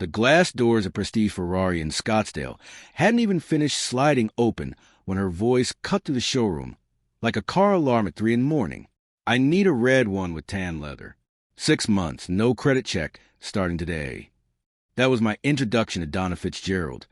The glass doors at Prestige Ferrari in Scottsdale hadn't even finished sliding open when her voice cut through the showroom, like a car alarm at 3 in the morning. I need a red one with tan leather. 6 months, no credit check, starting today. That was my introduction to Donna Fitzgerald,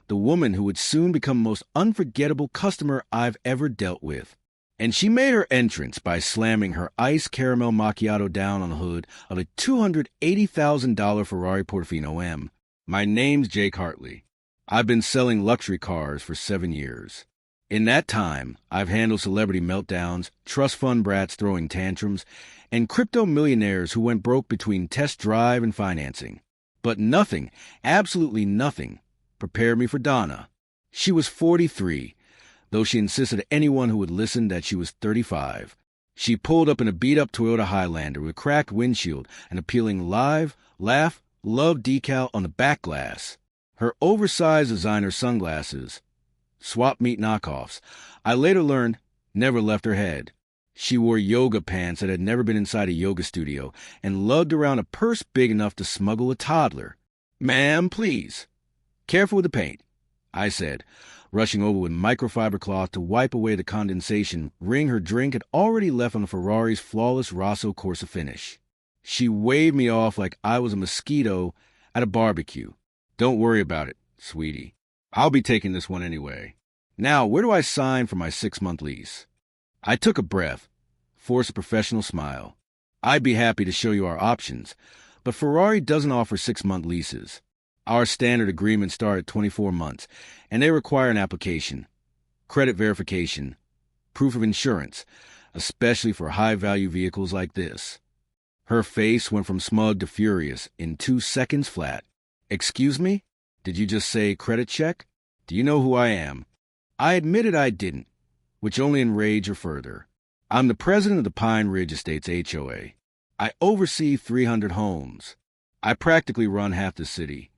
the woman who would soon become the most unforgettable customer I've ever dealt with. And she made her entrance by slamming her iced caramel macchiato down on the hood of a $280,000 Ferrari Portofino M. My name's Jake Hartley. I've been selling luxury cars for 7 years. In that time, I've handled celebrity meltdowns, trust fund brats throwing tantrums, and crypto millionaires who went broke between test drive and financing. But nothing, absolutely nothing, prepared me for Donna. She was 43, though she insisted to anyone who would listen that she was 35. She pulled up in a beat-up Toyota Highlander with a cracked windshield and appealing live, laugh, love decal on the back glass. Her oversized designer sunglasses, swap meet knockoffs, I later learned, never left her head. She wore yoga pants that had never been inside a yoga studio and lugged around a purse big enough to smuggle a toddler. "Ma'am, please. Careful with the paint," I said, rushing over with microfiber cloth to wipe away the condensation ring her drink had already left on the Ferrari's flawless Rosso Corsa finish. She waved me off like I was a mosquito at a barbecue. "Don't worry about it, sweetie. I'll be taking this one anyway. Now, where do I sign for my 6-month lease?" I took a breath, forced a professional smile. "I'd be happy to show you our options, but Ferrari doesn't offer 6-month leases. Our standard agreements start at 24 months, and they require an application, credit verification, proof of insurance, especially for high-value vehicles like this." Her face went from smug to furious in 2 seconds flat. "Excuse me? Did you just say credit check? Do you know who I am?" I admitted I didn't, which only enraged her further. "I'm the president of the Pine Ridge Estates HOA. I oversee 300 homes. I practically run half the city."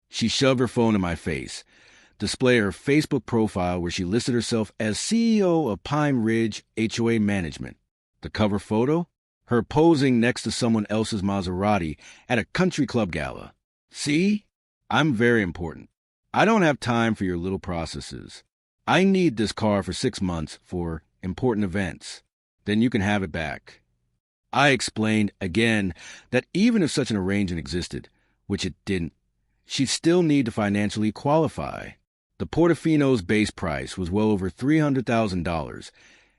She shoved her phone in my face, displayed her Facebook profile where she listed herself as CEO of Pine Ridge HOA Management. The cover photo? Her posing next to someone else's Maserati at a country club gala. "See? I'm very important. I don't have time for your little processes. I need this car for 6 months for important events. Then you can have it back." I explained again that even if such an arrangement existed, which it didn't, she'd still need to financially qualify. The Portofino's base price was well over $300,000,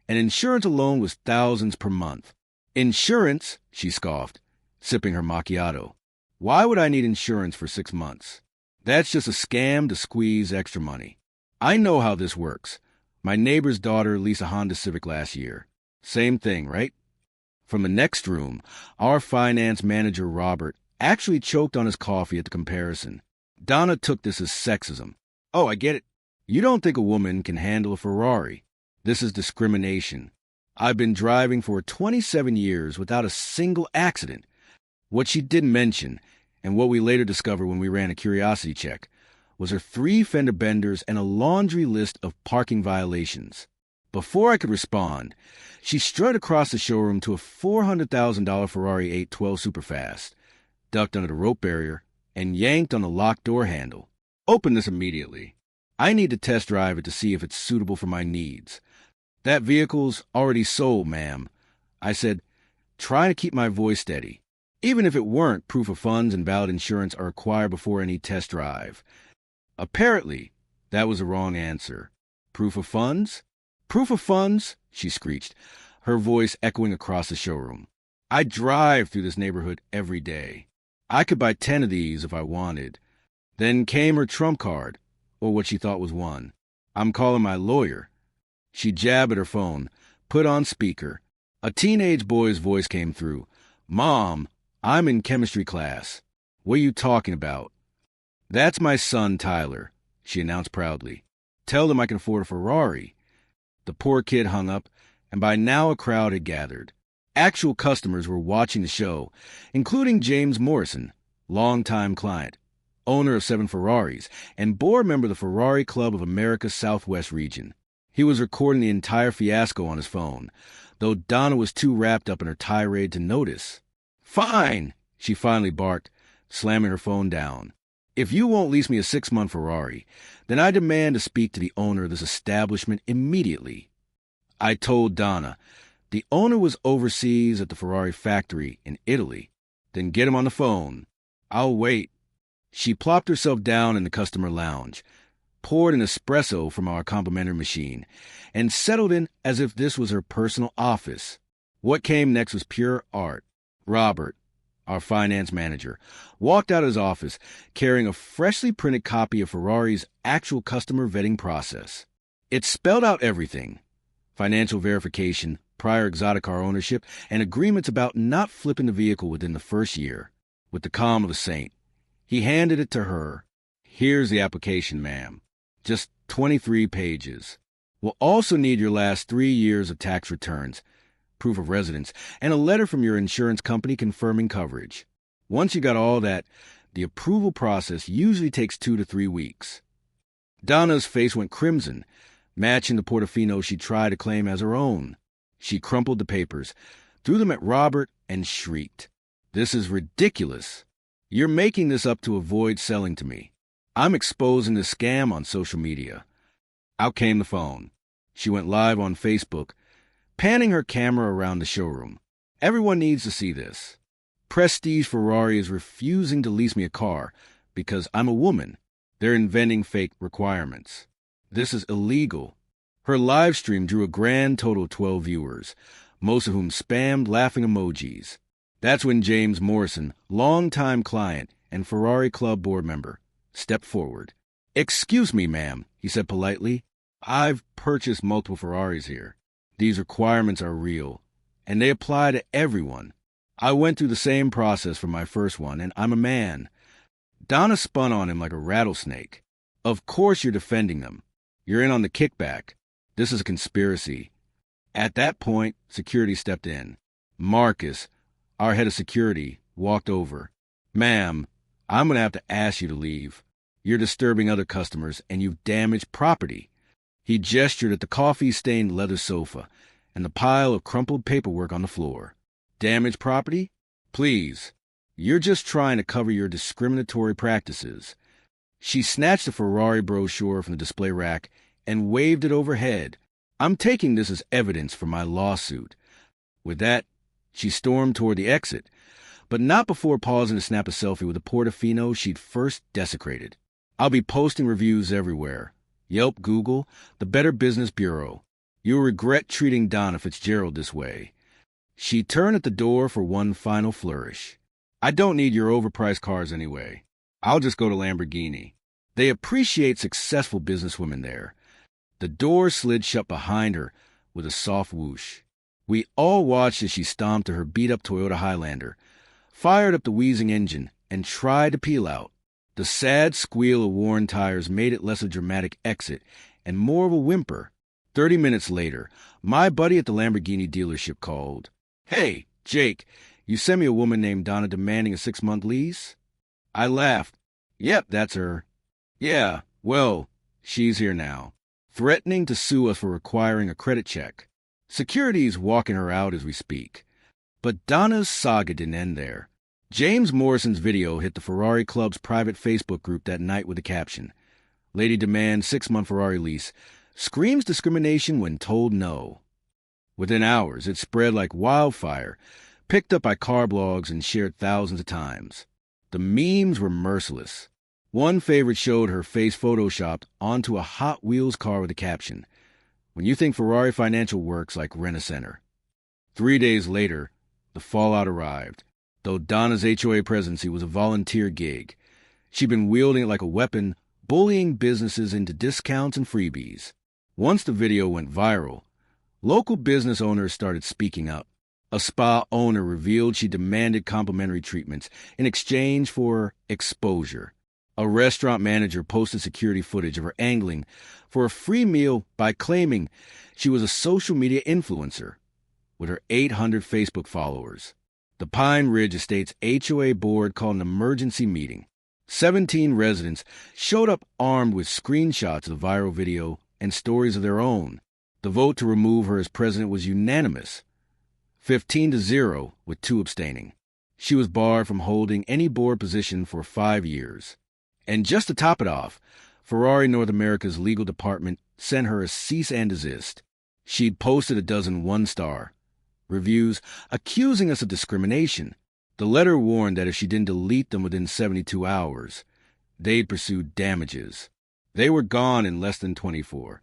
and insurance alone was thousands per month. "Insurance?" she scoffed, sipping her macchiato. "Why would I need insurance for 6 months? That's just a scam to squeeze extra money. I know how this works. My neighbor's daughter leased a Honda Civic last year. Same thing, right?" From the next room, our finance manager, Robert, actually choked on his coffee at the comparison. Donna took this as sexism. "Oh, I get it. You don't think a woman can handle a Ferrari. This is discrimination. I've been driving for 27 years without a single accident." What she didn't mention, and what we later discovered when we ran a curiosity check, was her 3 fender benders and a laundry list of parking violations. Before I could respond, she strutted across the showroom to a $400,000 Ferrari 812 Superfast, ducked under the rope barrier, and yanked on the locked door handle. "Open this immediately. I need to test drive it to see if it's suitable for my needs." "That vehicle's already sold, ma'am," I said, trying to keep my voice steady. "Even if it weren't, proof of funds and valid insurance are required before any test drive." Apparently, that was the wrong answer. "Proof of funds? Proof of funds?" she screeched, her voice echoing across the showroom. "I drive through this neighborhood every day. I could buy 10 of these if I wanted." Then came her trump card, or what she thought was one. "I'm calling my lawyer." She jabbed at her phone, put on speaker. A teenage boy's voice came through. "Mom, I'm in chemistry class. What are you talking about?" "That's my son, Tyler," she announced proudly. "Tell them I can afford a Ferrari." The poor kid hung up, and by now a crowd had gathered. Actual customers were watching the show, including James Morrison, longtime client, owner of 7 Ferraris, and board member of the Ferrari Club of America's Southwest region. He was recording the entire fiasco on his phone, though Donna was too wrapped up in her tirade to notice. "Fine," she finally barked, slamming her phone down. If you won't lease me a 6-month Ferrari, then I demand to speak to the owner of this establishment immediately. I told Donna. The owner was overseas at the Ferrari factory in Italy. Then get him on the phone. I'll wait. She plopped herself down in the customer lounge, poured an espresso from our complimentary machine, and settled in as if this was her personal office. What came next was pure art. Robert, our finance manager, walked out of his office carrying a freshly printed copy of Ferrari's actual customer vetting process. It spelled out everything: financial verification, prior exotic car ownership, and agreements about not flipping the vehicle within the first year. With the calm of a saint, he handed it to her. Here's the application, ma'am. Just 23 pages. We'll also need your last 3 years of tax returns, proof of residence, and a letter from your insurance company confirming coverage. Once you got all that, the approval process usually takes 2 to 3 weeks. Donna's face went crimson, matching the Portofino she tried to claim as her own. She crumpled the papers, threw them at Robert, and shrieked. This is ridiculous. You're making this up to avoid selling to me. I'm exposing the scam on social media. Out came the phone. She went live on Facebook, panning her camera around the showroom. Everyone needs to see this. Prestige Ferrari is refusing to lease me a car because I'm a woman. They're inventing fake requirements. This is illegal. Her live stream drew a grand total of 12 viewers, most of whom spammed laughing emojis. That's when James Morrison, longtime client and Ferrari Club board member, stepped forward. "Excuse me, ma'am," he said politely. "I've purchased multiple Ferraris here. These requirements are real, and they apply to everyone. I went through the same process for my first one, and I'm a man." Donna spun on him like a rattlesnake. "Of course you're defending them. You're in on the kickback. This is a conspiracy." At that point, security stepped in. Marcus, our head of security, walked over. "Ma'am, I'm going to have to ask you to leave. You're disturbing other customers, and you've damaged property." He gestured at the coffee-stained leather sofa and the pile of crumpled paperwork on the floor. "Damaged property? Please. You're just trying to cover your discriminatory practices." She snatched a Ferrari brochure from the display rack and waved it overhead. "I'm taking this as evidence for my lawsuit." With that, she stormed toward the exit, but not before pausing to snap a selfie with a Portofino she'd first desecrated. "I'll be posting reviews everywhere. Yelp, Google, the Better Business Bureau. You'll regret treating Donna Fitzgerald this way." She turned at the door for one final flourish. "I don't need your overpriced cars anyway. I'll just go to Lamborghini. They appreciate successful businesswomen there." The door slid shut behind her with a soft whoosh. We all watched as she stomped to her beat-up Toyota Highlander, fired up the wheezing engine, and tried to peel out. The sad squeal of worn tires made it less a dramatic exit and more of a whimper. 30 minutes later, my buddy at the Lamborghini dealership called. "Hey, Jake, you sent me a woman named Donna demanding a 6-month lease?" I laughed. "Yep, that's her." "Yeah, well, she's here now, threatening to sue us for requiring a credit check. Security's walking her out as we speak." But Donna's saga didn't end there. James Morrison's video hit the Ferrari Club's private Facebook group that night with the caption, "Lady demands 6-month Ferrari lease. Screams discrimination when told no." Within hours, it spread like wildfire, picked up by car blogs and shared thousands of times. The memes were merciless. One favorite showed her face photoshopped onto a Hot Wheels car with the caption, "When you think Ferrari Financial works, like rent a center." 3 days later, the fallout arrived. Though Donna's HOA presidency was a volunteer gig, she'd been wielding it like a weapon, bullying businesses into discounts and freebies. Once the video went viral, local business owners started speaking up. A spa owner revealed she demanded complimentary treatments in exchange for exposure. A restaurant manager posted security footage of her angling for a free meal by claiming she was a social media influencer with her 800 Facebook followers. The Pine Ridge Estate's HOA board called an emergency meeting. 17 residents showed up armed with screenshots of the viral video and stories of their own. The vote to remove her as president was unanimous, 15-0, with 2 abstaining. She was barred from holding any board position for 5 years. And just to top it off, Ferrari North America's legal department sent her a cease and desist. She'd posted a dozen one-star reviews accusing us of discrimination. The letter warned that if she didn't delete them within 72 hours, they'd pursue damages. They were gone in less than 24.